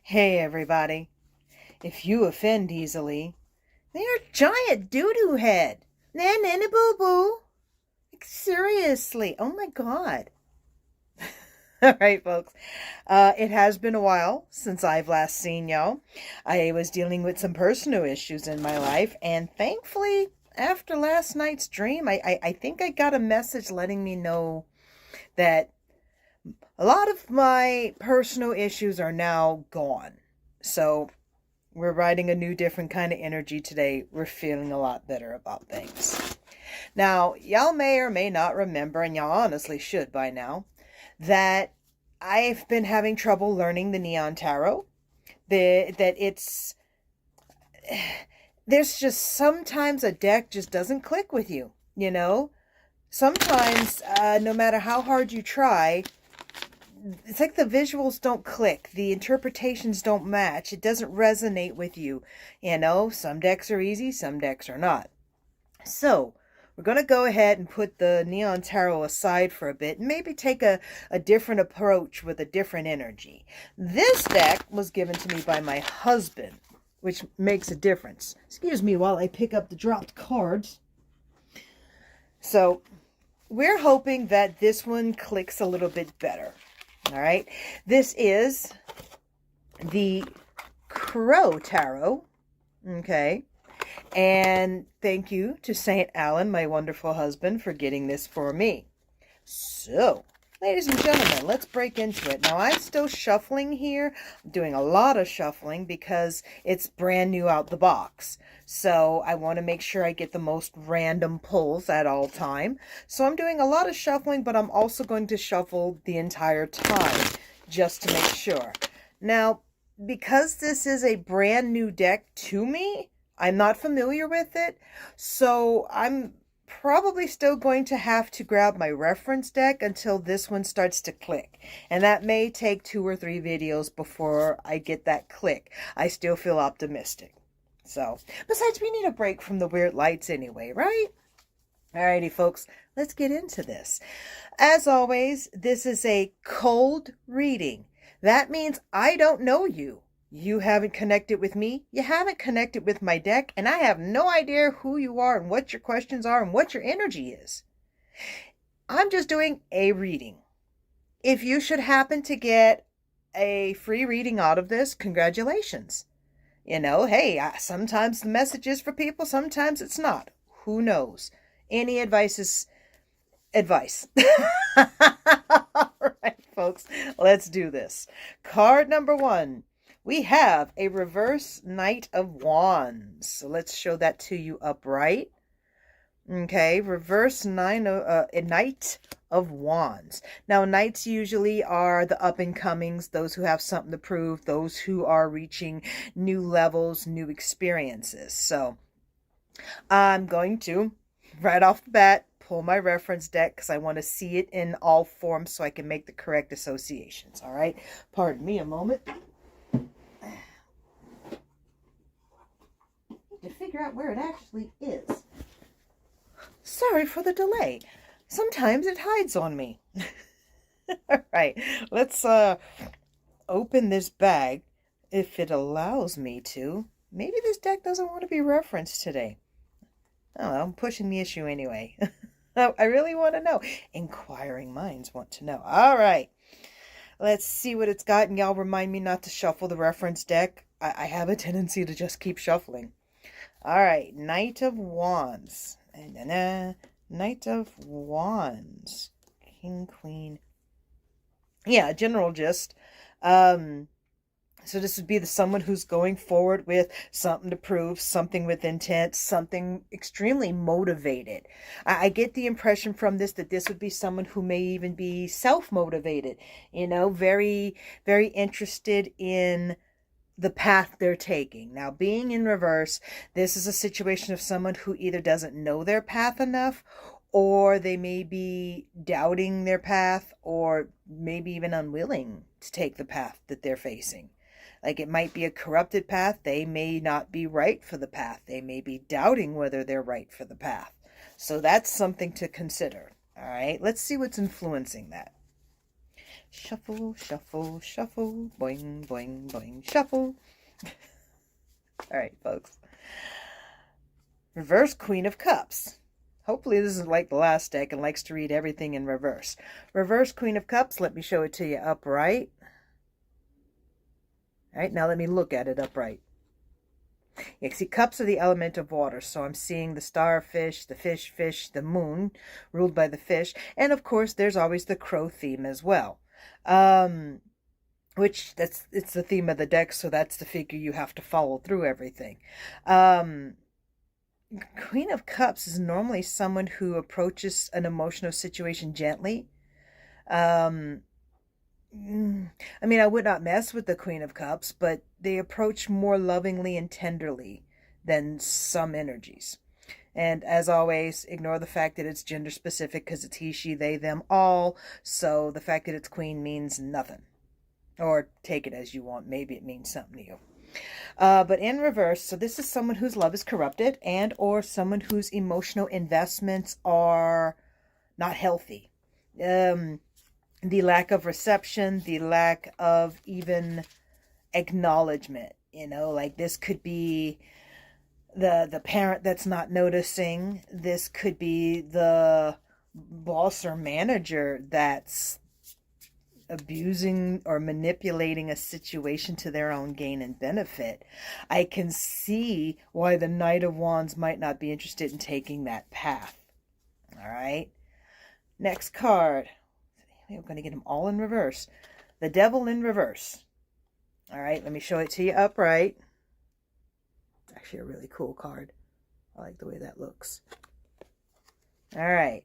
Hey everybody, if you offend easily, then you're a giant doo-doo head. Nanny boo-boo. Like, seriously, oh my god. All right, folks. It has been a while since I've last seen y'all. I was dealing with some personal issues in my life, and thankfully, after last night's dream, I think I got a message letting me know that a lot of my personal issues are now gone. So we're riding a new, different kind of energy today. We're feeling a lot better about things. Now, y'all may or may not remember, and y'all honestly should by now, that I've been having trouble learning the Neon Tarot. There's just sometimes a deck just doesn't click with you, you know? Sometimes, no matter how hard you try, it's like the visuals don't click, the interpretations don't match, it doesn't resonate with you. Some decks are easy, some decks are not. So we're going to go ahead and put the Neon Tarot aside for a bit and maybe take a different approach with a different energy. This deck was given to me by my husband, which makes a difference. Excuse me while I pick up the dropped cards. So we're hoping that this one clicks a little bit better. All right, this is the Crow Tarot, okay, and thank you to St. Alan, my wonderful husband, for getting this for me. So, ladies and gentlemen, let's break into it. Now, I'm still shuffling here. I'm doing a lot of shuffling because it's brand new out the box. So I want to make sure I get the most random pulls at all time. So I'm doing a lot of shuffling, but I'm also going to shuffle the entire time just to make sure. Now, because this is a brand new deck to me, I'm not familiar with it. So I'm probably still going to have to grab my reference deck until this one starts to click. And that may take 2 or 3 videos before I get that click. I still feel optimistic. So, besides, we need a break from the weird lights anyway, right? Alrighty, folks, let's get into this. As always, this is a cold reading. That means I don't know you. You haven't connected with me. You haven't connected with my deck, and I have no idea who you are and what your questions are and what your energy is. I'm just doing a reading. If you should happen to get a free reading out of this, congratulations. Hey, sometimes the message is for people, sometimes it's not. Who knows? Any advice is advice. All right, folks, let's do this. Card number 1. We have a reverse Knight of Wands. So let's show that to you upright. Okay, reverse Knight of Wands. Now, knights usually are the up-and-comings, those who have something to prove, those who are reaching new levels, new experiences. So I'm going to, right off the bat, pull my reference deck because I want to see it in all forms so I can make the correct associations. All right, pardon me a moment. To figure out where it actually is. Sorry for the delay. Sometimes it hides on me. All right, let's open this bag if it allows me to. Maybe this deck doesn't want to be referenced today. Oh, I'm pushing the issue anyway. I really want to know. Inquiring minds want to know. All right, let's see what it's got, and y'all remind me not to shuffle the reference deck. I have a tendency to just keep shuffling. All right, Knight of Wands. And Knight of Wands. King, Queen. Yeah, general gist. So this would be someone who's going forward with something to prove, something with intent, something extremely motivated. I get the impression from this that this would be someone who may even be self-motivated, very, very interested in the path they're taking. Now, being in reverse, this is a situation of someone who either doesn't know their path enough, or they may be doubting their path, or maybe even unwilling to take the path that they're facing. Like, it might be a corrupted path. They may not be right for the path. They may be doubting whether they're right for the path. So that's something to consider. All right, let's see what's influencing that. Shuffle, shuffle, shuffle. Boing, boing, boing, shuffle. All right, folks. Reverse Queen of Cups. Hopefully this isn't like the last deck and likes to read everything in reverse. Reverse Queen of Cups. Let me show it to you upright. All right, now let me look at it upright. Yeah, see, cups are the element of water, so I'm seeing the starfish, the fish, the moon, ruled by the fish, and of course there's always the crow theme as well. Which it's the theme of the deck, so that's the figure you have to follow through everything. Queen of Cups is normally someone who approaches an emotional situation gently. I mean, I would not mess with the Queen of Cups, but they approach more lovingly and tenderly than some energies. And as always, ignore the fact that it's gender specific because it's he, she, they, them, all. So the fact that it's queen means nothing. Or take it as you want. Maybe it means something to you. But in reverse, so this is someone whose love is corrupted and or someone whose emotional investments are not healthy. The lack of reception, the lack of even acknowledgement, you know, like this could be the parent that's not noticing. This could be the boss or manager that's abusing or manipulating a situation to their own gain and benefit. I can see why the Knight of Wands might not be interested in taking that path. All right. Next card. I'm going to get them all in reverse. The Devil in reverse. All right, let me show it to you upright. It's actually a really cool card. I like the way that looks. All right.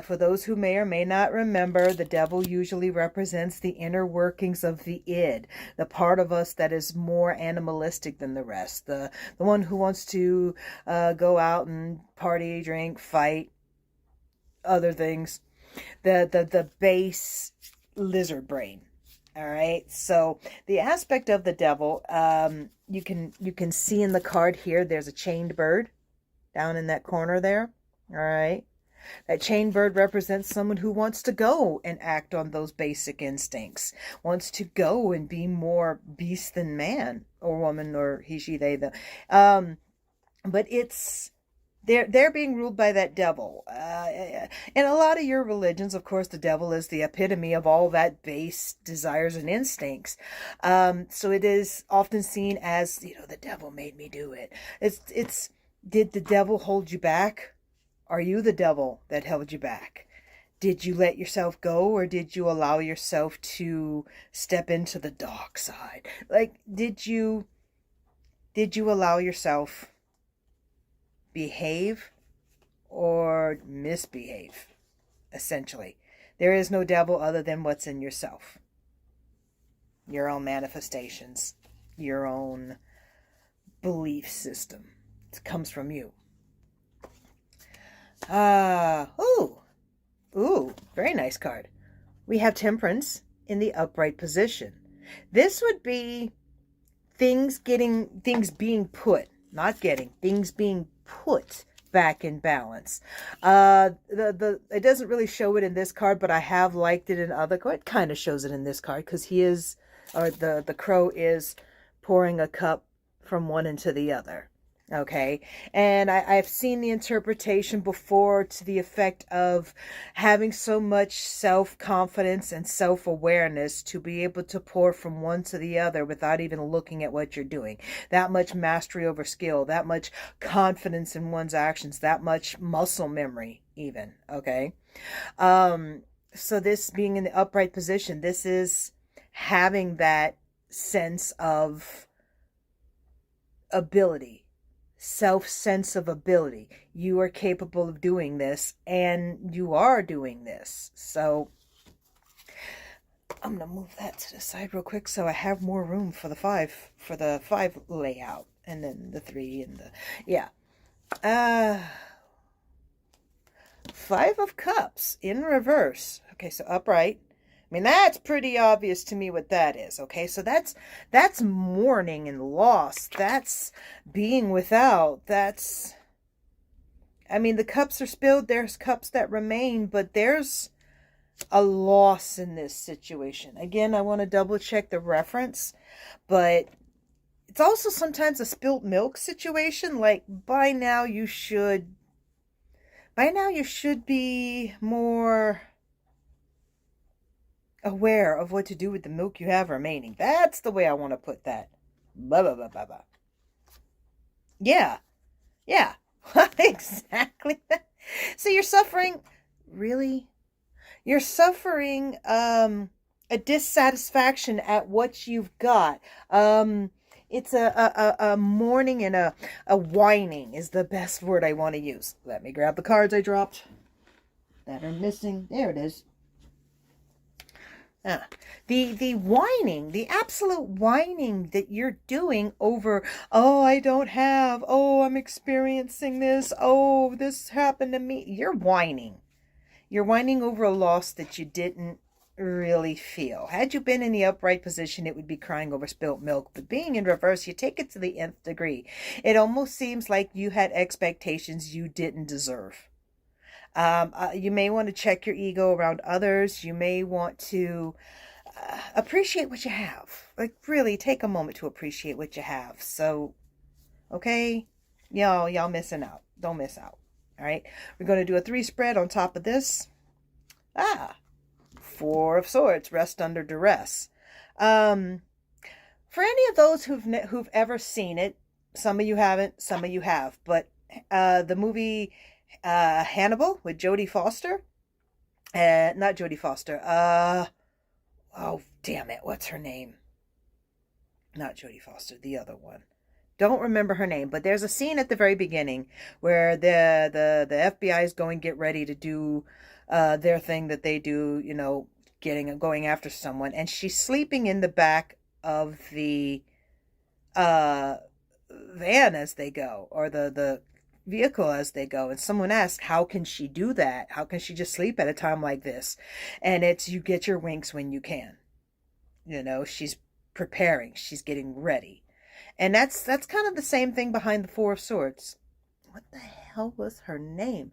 For those who may or may not remember, the devil usually represents the inner workings of the id, the part of us that is more animalistic than the rest, the one who wants to go out and party, drink, fight, other things. The base lizard brain. All right. So the aspect of the devil, you can see in the card here, there's a chained bird down in that corner there. All right. That chained bird represents someone who wants to go and act on those basic instincts, wants to go and be more beast than man or woman or he, she, they, the. But it's they're being ruled by that devil. In a lot of your religions, of course, the devil is the epitome of all that base desires and instincts. So it is often seen as, you know, the devil made me do it. It's did the devil hold you back? Are you the devil that held you back? Did you let yourself go, or did you allow yourself to step into the dark side? Like, did you allow yourself behave or misbehave? Essentially, there is no devil other than what's in yourself, your own manifestations, your own belief system. It comes from you. Ooh, very nice card. We have Temperance in the upright position. This would be things being put back in balance. It doesn't really show it in this card, but I have liked it in other cards. It kind of shows it in this card because the crow is pouring a cup from one into the other. Okay, and I've seen the interpretation before to the effect of having so much self-confidence and self-awareness to be able to pour from one to the other without even looking at what you're doing. That much mastery over skill, that much confidence in one's actions, that much muscle memory even, okay? So this being in the upright position, this is having that sense of ability. Sense of ability. You are capable of doing this, and you are doing this. So I'm gonna move that to the side real quick so I have more room for the five layout, and then the 3 and the Five of Cups in reverse. Okay, so upright. I mean, that's pretty obvious to me what that is, okay? So that's mourning and loss. That's being without. That's, I mean, the cups are spilled. There's cups that remain, but there's a loss in this situation. Again, I want to double check the reference, but it's also sometimes a spilt milk situation. Like by now you should be more aware of what to do with the milk you have remaining. That's the way I want to put that. Blah, blah, blah, blah, blah. Yeah, yeah, exactly. So you're suffering, really? You're suffering a dissatisfaction at what you've got. It's a mourning and a whining is the best word I want to use. Let me grab the cards I dropped that are missing. There it is. The whining, the absolute whining that you're doing over, oh, I don't have, oh, I'm experiencing this, oh, this happened to me. You're whining. You're whining over a loss that you didn't really feel. Had you been in the upright position, it would be crying over spilt milk. But being in reverse, you take it to the nth degree. It almost seems like you had expectations you didn't deserve. You may want to check your ego around others. You may want to appreciate what you have. Like, really, take a moment to appreciate what you have. So, okay, y'all missing out. Don't miss out. All right, we're going to do a 3 spread on top of this. 4 of Swords, rest under duress. For any of those who've ever seen it, some of you haven't, some of you have, but the movie Hannibal with Jodie Foster, not Jodie Foster. Oh damn it, what's her name? Not Jodie Foster, the other one. Don't remember her name, but there's a scene at the very beginning where the FBI is get ready to do their thing that they do, going after someone, and she's sleeping in the back of the van as they go, or the vehicle as they go, and someone asks, how can she do that? How can she just sleep at a time like this? And it's, you get your winks when you can. She's preparing, she's getting ready. And that's kind of the same thing behind the 4 of Swords. What the hell was her name?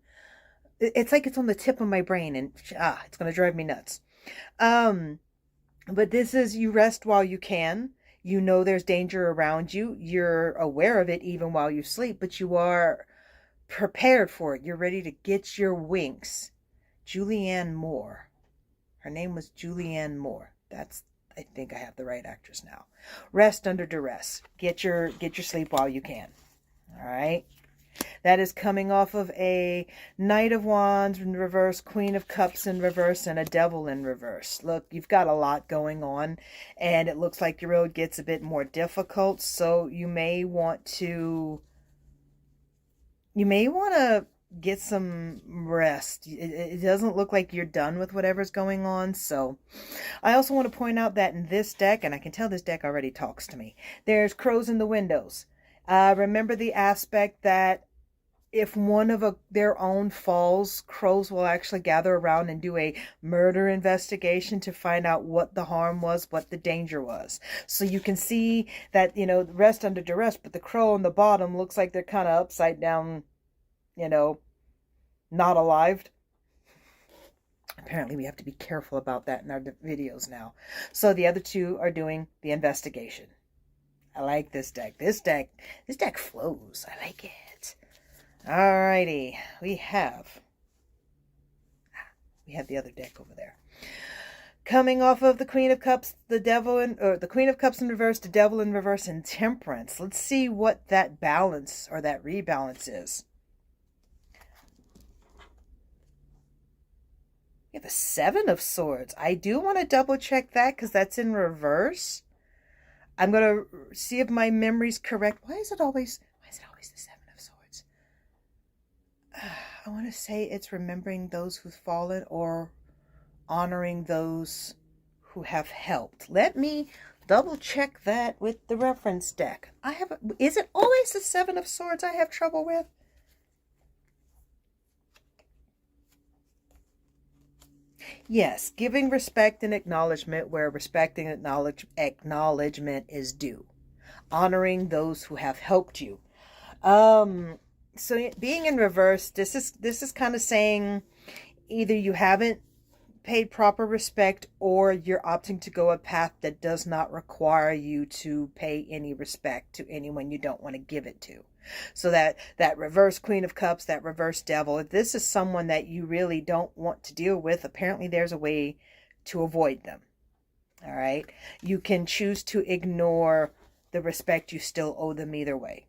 It's like it's on the tip of my brain, and it's going to drive me nuts. But this is, you rest while you can. You know there's danger around you. You're aware of it even while you sleep, but you are prepared for it. You're ready to get your winks. Julianne Moore. Her name was Julianne Moore. I think I have the right actress now. Rest under duress. Get your sleep while you can. All right. That is coming off of a Knight of Wands in reverse, Queen of Cups in reverse, and a Devil in reverse. Look, you've got a lot going on, and it looks like your road gets a bit more difficult, so you may want to get some rest. It doesn't look like you're done with whatever's going on. So I also want to point out that in this deck, and I can tell this deck already talks to me, there's crows in the windows. Remember the aspect that if one of their own falls, crows will actually gather around and do a murder investigation to find out what the harm was, what the danger was. So you can see that, rest under duress, but the crow on the bottom looks like they're kind of upside down, not alive. Apparently we have to be careful about that in our videos now. So the other 2 are doing the investigation. I like this deck. This deck flows. I like it. Alrighty. We have the other deck over there. Coming off of the Queen of Cups, the Queen of Cups in reverse, the Devil in reverse, and Temperance. Let's see what that balance or that rebalance is. We have a 7 of Swords. I do want to double check that because that's in reverse. I'm going to see if my memory's correct. Why is it always the 7 of Swords? I want to say it's remembering those who've fallen or honoring those who have helped. Let me double check that with the reference deck. Is it always the 7 of Swords I have trouble with? Yes, giving respect and acknowledgement where respect and acknowledgement is due. Honoring those who have helped you. So being in reverse, this is kind of saying either you haven't paid proper respect, or you're opting to go a path that does not require you to pay any respect to anyone you don't want to give it to. So that reverse Queen of Cups, that reverse Devil, if this is someone that you really don't want to deal with, apparently there's a way to avoid them. All right. You can choose to ignore the respect you still owe them either way.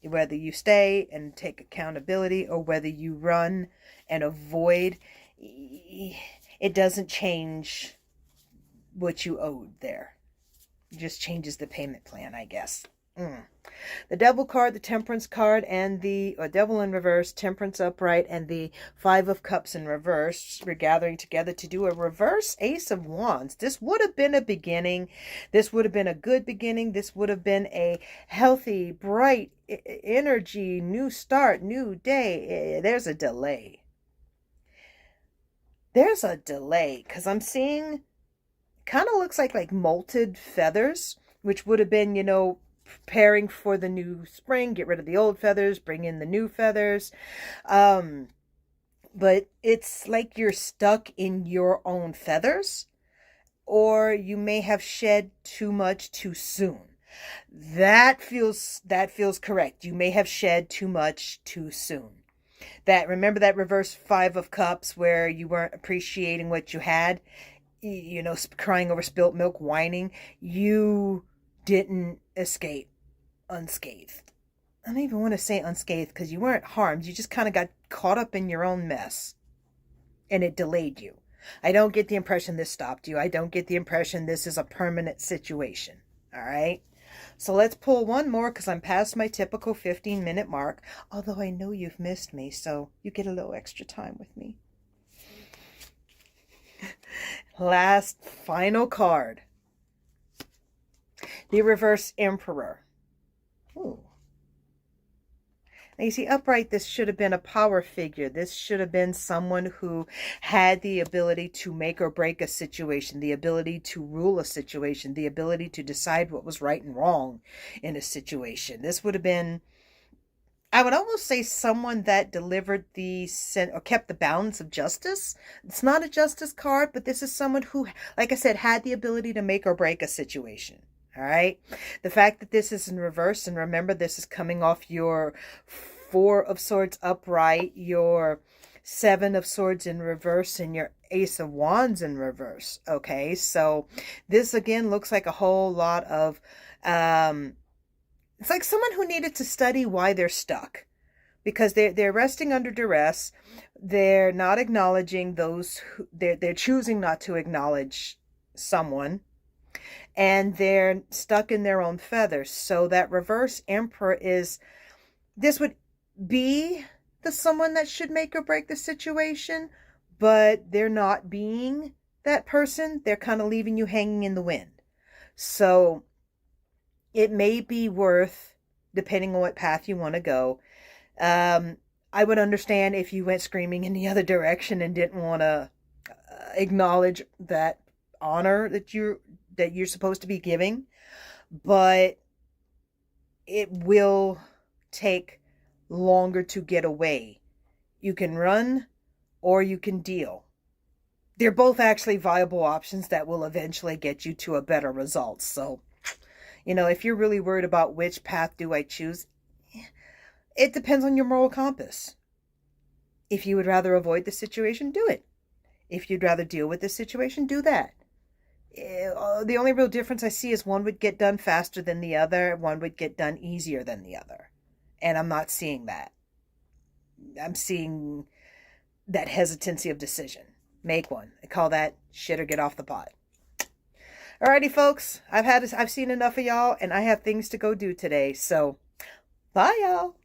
Whether you stay and take accountability or whether you run and avoid, it doesn't change what you owed there. It just changes the payment plan, I guess. The Devil card, the Temperance card, and the Devil in reverse, Temperance upright, and the Five of Cups in reverse. We're gathering together to do a reverse Ace of Wands. This would have been a beginning. This would have been a good beginning. This would have been a healthy, bright energy, new start, new day. There's a delay. There's a delay because I'm seeing kind of looks like molted feathers, which would have been, preparing for the new spring, get rid of the old feathers, bring in the new feathers. But it's like you're stuck in your own feathers, or you may have shed too much too soon. That feels correct. You may have shed too much too soon. Remember that reverse Five of Cups where you weren't appreciating what you had, crying over spilt milk, whining. You didn't escape unscathed. I don't even want to say unscathed because you weren't harmed. You just kind of got caught up in your own mess and it delayed you. I don't get the impression this stopped you. I don't get the impression this is a permanent situation. All right. So let's pull one more because I'm past my typical 15-minute mark. Although I know you've missed me, so you get a little extra time with me. Last final card. The reverse Emperor. Ooh. Now you see, upright, this should have been a power figure. This should have been someone who had the ability to make or break a situation, the ability to rule a situation, the ability to decide what was right and wrong in a situation. This would have been, I would almost say, someone that delivered or kept the balance of justice. It's not a justice card, but this is someone who, like I said, had the ability to make or break a situation. All right. The fact that this is in reverse, and remember, this is coming off your Four of Swords upright, your Seven of Swords in reverse, and your Ace of Wands in reverse. Okay. So this again looks like a whole lot of, it's like someone who needed to study why they're stuck, because they're resting under duress. They're not acknowledging those who they're choosing not to acknowledge someone. And they're stuck in their own feathers. So that reverse Emperor this would be the someone that should make or break the situation, but they're not being that person. They're kind of leaving you hanging in the wind. So it may be worth, depending on what path you want to go. I would understand if you went screaming in the other direction and didn't want to acknowledge that honor that you're supposed to be giving, but it will take longer to get away. You can run or you can deal. They're both actually viable options that will eventually get you to a better result. So, if you're really worried about which path do I choose, it depends on your moral compass. If you would rather avoid the situation, do it. If you'd rather deal with the situation, do that. The only real difference I see is one would get done faster than the other. One would get done easier than the other. And I'm not seeing that. I'm seeing that hesitancy of decision. Make one. I call that shit or get off the pot. Alrighty, folks. I've seen enough of y'all, and I have things to go do today. So, bye, y'all.